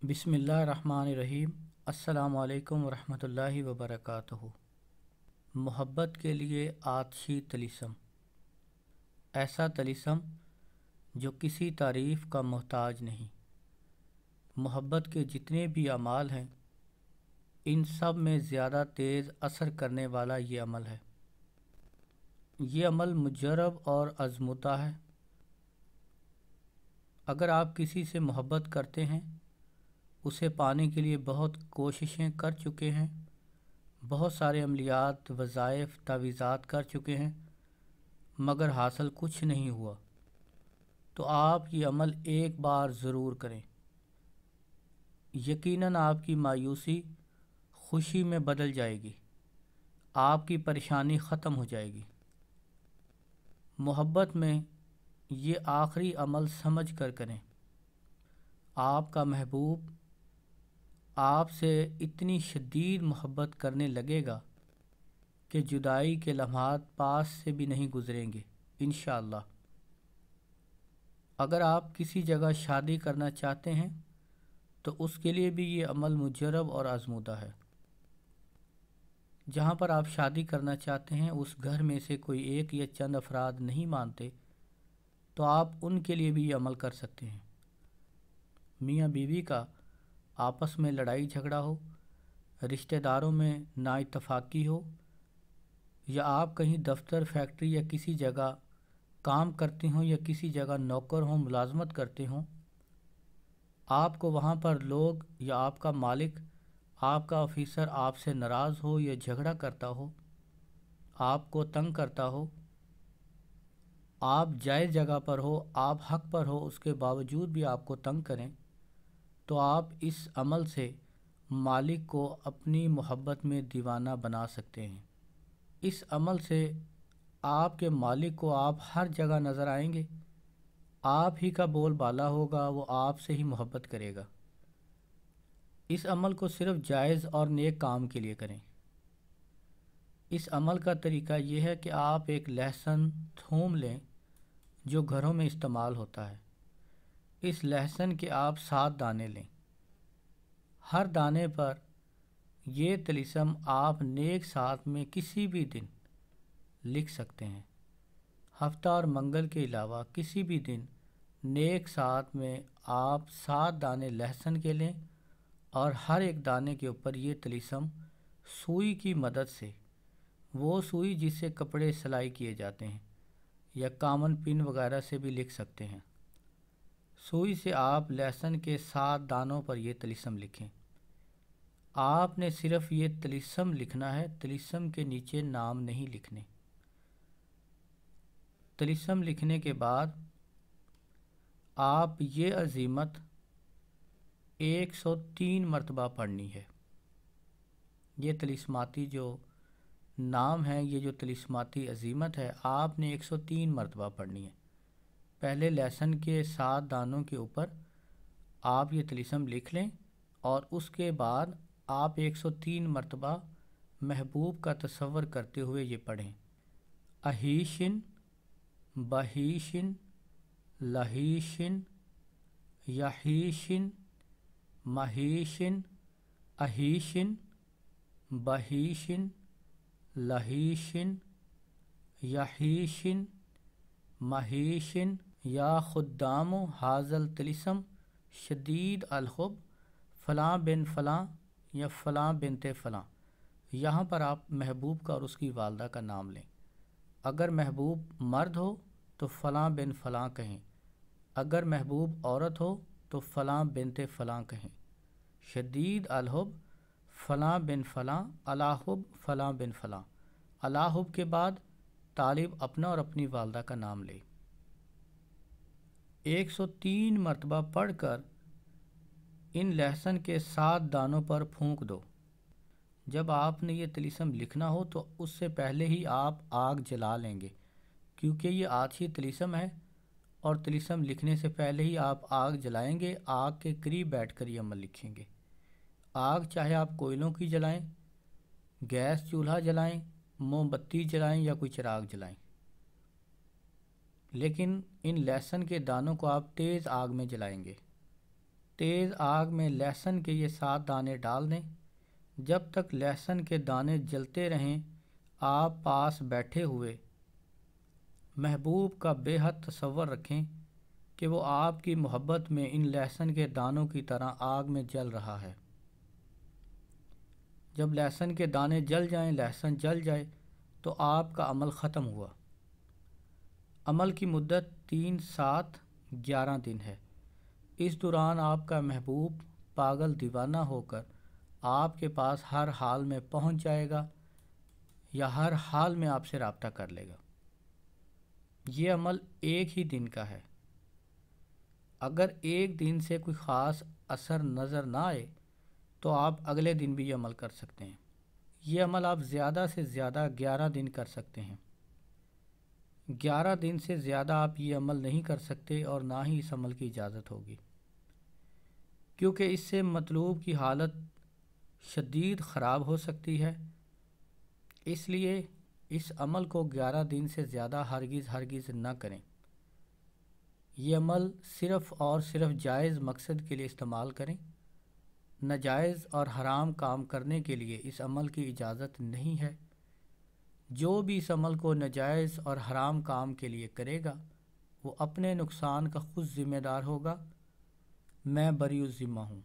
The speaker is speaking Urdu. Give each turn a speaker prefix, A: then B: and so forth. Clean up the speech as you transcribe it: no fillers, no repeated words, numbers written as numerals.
A: بسم اللہ الرحمن الرحیم۔ السلام علیکم ورحمۃ اللہ وبرکاتہ۔ محبت کے لیے آتشی طلسم، ایسا طلسم جو کسی تعریف کا محتاج نہیں۔ محبت کے جتنے بھی اعمال ہیں ان سب میں زیادہ تیز اثر کرنے والا یہ عمل ہے۔ یہ عمل مجرب اور آزمودہ ہے۔ اگر آپ کسی سے محبت کرتے ہیں، اسے پانے کے لیے بہت کوششیں کر چکے ہیں، بہت سارے عملیات، وظائف، تعویذات کر چکے ہیں، مگر حاصل کچھ نہیں ہوا، تو آپ یہ عمل ایک بار ضرور کریں۔ یقیناً آپ کی مایوسی خوشی میں بدل جائے گی، آپ کی پریشانی ختم ہو جائے گی۔ محبت میں یہ آخری عمل سمجھ کر کریں۔ آپ کا محبوب آپ سے اتنی شدید محبت کرنے لگے گا کہ جدائی کے لمحات پاس سے بھی نہیں گزریں گے انشاءاللہ۔ اگر آپ کسی جگہ شادی کرنا چاہتے ہیں تو اس کے لیے بھی یہ عمل مجرب اور آزمودہ ہے۔ جہاں پر آپ شادی کرنا چاہتے ہیں اس گھر میں سے کوئی ایک یا چند افراد نہیں مانتے تو آپ ان کے لیے بھی یہ عمل کر سکتے ہیں۔ میاں بیوی کا آپس میں لڑائی جھگڑا ہو، رشتہ داروں میں نااتفاقی ہو، یا آپ کہیں دفتر، فیکٹری یا کسی جگہ کام کرتے ہوں یا کسی جگہ نوکر ہوں، ملازمت کرتے ہوں، آپ کو وہاں پر لوگ یا آپ کا مالک، آپ کا آفیسر آپ سے ناراض ہو یا جھگڑا کرتا ہو، آپ کو تنگ کرتا ہو، آپ جائز جگہ پر ہو، آپ حق پر ہو، اس کے باوجود بھی آپ کو تنگ کریں، تو آپ اس عمل سے مالک کو اپنی محبت میں دیوانہ بنا سکتے ہیں۔ اس عمل سے آپ کے مالک کو آپ ہر جگہ نظر آئیں گے، آپ ہی کا بول بالا ہوگا، وہ آپ سے ہی محبت کرے گا۔ اس عمل کو صرف جائز اور نیک کام کے لیے کریں۔ اس عمل کا طریقہ یہ ہے کہ آپ ایک لہسن تھوم لیں جو گھروں میں استعمال ہوتا ہے۔ اس لہسن کے آپ 7 دانے لیں۔ ہر دانے پر یہ طلسم آپ نیک ساتھ میں کسی بھی دن لکھ سکتے ہیں۔ ہفتہ اور منگل کے علاوہ کسی بھی دن نیک ساتھ میں آپ 7 دانے لہسن کے لیں اور ہر ایک دانے کے اوپر یہ طلسم سوئی کی مدد سے، وہ سوئی جس سے کپڑے سلائی کیے جاتے ہیں یا کامن پن وغیرہ سے بھی لکھ سکتے ہیں، سوئی سے آپ لہسن کے 7 دانوں پر یہ طلسم لکھیں۔ آپ نے صرف یہ طلسم لکھنا ہے، طلسم کے نیچے نام نہیں لکھنے۔ طلسم لکھنے کے بعد آپ یہ عزیمت 103 مرتبہ پڑھنی ہے۔ یہ طلسماتی جو نام ہے، یہ جو طلسماتی عزیمت ہے، آپ نے 103 مرتبہ پڑھنی ہے۔ پہلے لہسن کے 7 دانوں کے اوپر آپ یہ طلسم لکھ لیں اور اس کے بعد آپ 103 مرتبہ محبوب کا تصور کرتے ہوئے یہ پڑھیں: اہیشن، بہیشن، لہیشن، یحیشن، مہیشن، اہیشن، بہیشن، لہیشن، یحیشن، مہیشن، یا خدام حاضل طلسم شدید الحب فلاں بن فلاں یا فلاں بنت فلاں۔ یہاں پر آپ محبوب کا اور اس کی والدہ کا نام لیں۔ اگر محبوب مرد ہو تو فلاں بن فلاں کہیں، اگر محبوب عورت ہو تو فلاں بنت فلاں کہیں۔ شدید الحب فلاں بن فلاں، الاحب فلاں بن فلاں۔ الاحب کے بعد طالب اپنا اور اپنی والدہ کا نام لے۔ 103 مرتبہ پڑھ کر ان لہسن کے 7 دانوں پر پھونک دو۔ جب آپ نے یہ طلسم لکھنا ہو تو اس سے پہلے ہی آپ آگ جلا لیں گے، کیونکہ یہ آتشی طلسم ہے اور طلسم لکھنے سے پہلے ہی آپ آگ جلائیں گے۔ آگ کے قریب بیٹھ کر یہ عمل لکھیں گے۔ آگ چاہے آپ کوئلوں کی جلائیں، گیس چولہا جلائیں، موم بتی جلائیں یا کوئی چراغ جلائیں، لیکن ان لہسن کے دانوں کو آپ تیز آگ میں جلائیں گے، تیز آگ میں لہسن کے یہ 7 دانے ڈال دیں۔ جب تک لہسن کے دانے جلتے رہیں آپ پاس بیٹھے ہوئے محبوب کا بے حد تصور رکھیں کہ وہ آپ کی محبت میں ان لہسن کے دانوں کی طرح آگ میں جل رہا ہے۔ جب لہسن کے دانے جل جائیں، لہسن جل جائے تو آپ کا عمل ختم ہوا۔ عمل کی مدت 3 7 11 دن ہے۔ اس دوران آپ کا محبوب پاگل دیوانہ ہو کر آپ کے پاس ہر حال میں پہنچ جائے گا یا ہر حال میں آپ سے رابطہ کر لے گا۔ یہ عمل ایک ہی دن کا ہے۔ اگر ایک دن سے کوئی خاص اثر نظر نہ آئے تو آپ اگلے دن بھی یہ عمل کر سکتے ہیں۔ یہ عمل آپ زیادہ سے زیادہ 11 دن کر سکتے ہیں۔ 11 دن سے زیادہ آپ یہ عمل نہیں کر سکتے اور نہ ہی اس عمل کی اجازت ہوگی، کیونکہ اس سے مطلوب کی حالت شدید خراب ہو سکتی ہے۔ اس لیے اس عمل کو 11 دن سے زیادہ ہرگز نہ کریں۔ یہ عمل صرف اور صرف جائز مقصد کے لیے استعمال کریں۔ ناجائز اور حرام کام کرنے کے لیے اس عمل کی اجازت نہیں ہے۔ جو بھی اس عمل کو ناجائز اور حرام کام کے لیے کرے گا وہ اپنے نقصان کا خود ذمہ دار ہوگا۔ میں بری الذمہ ہوں۔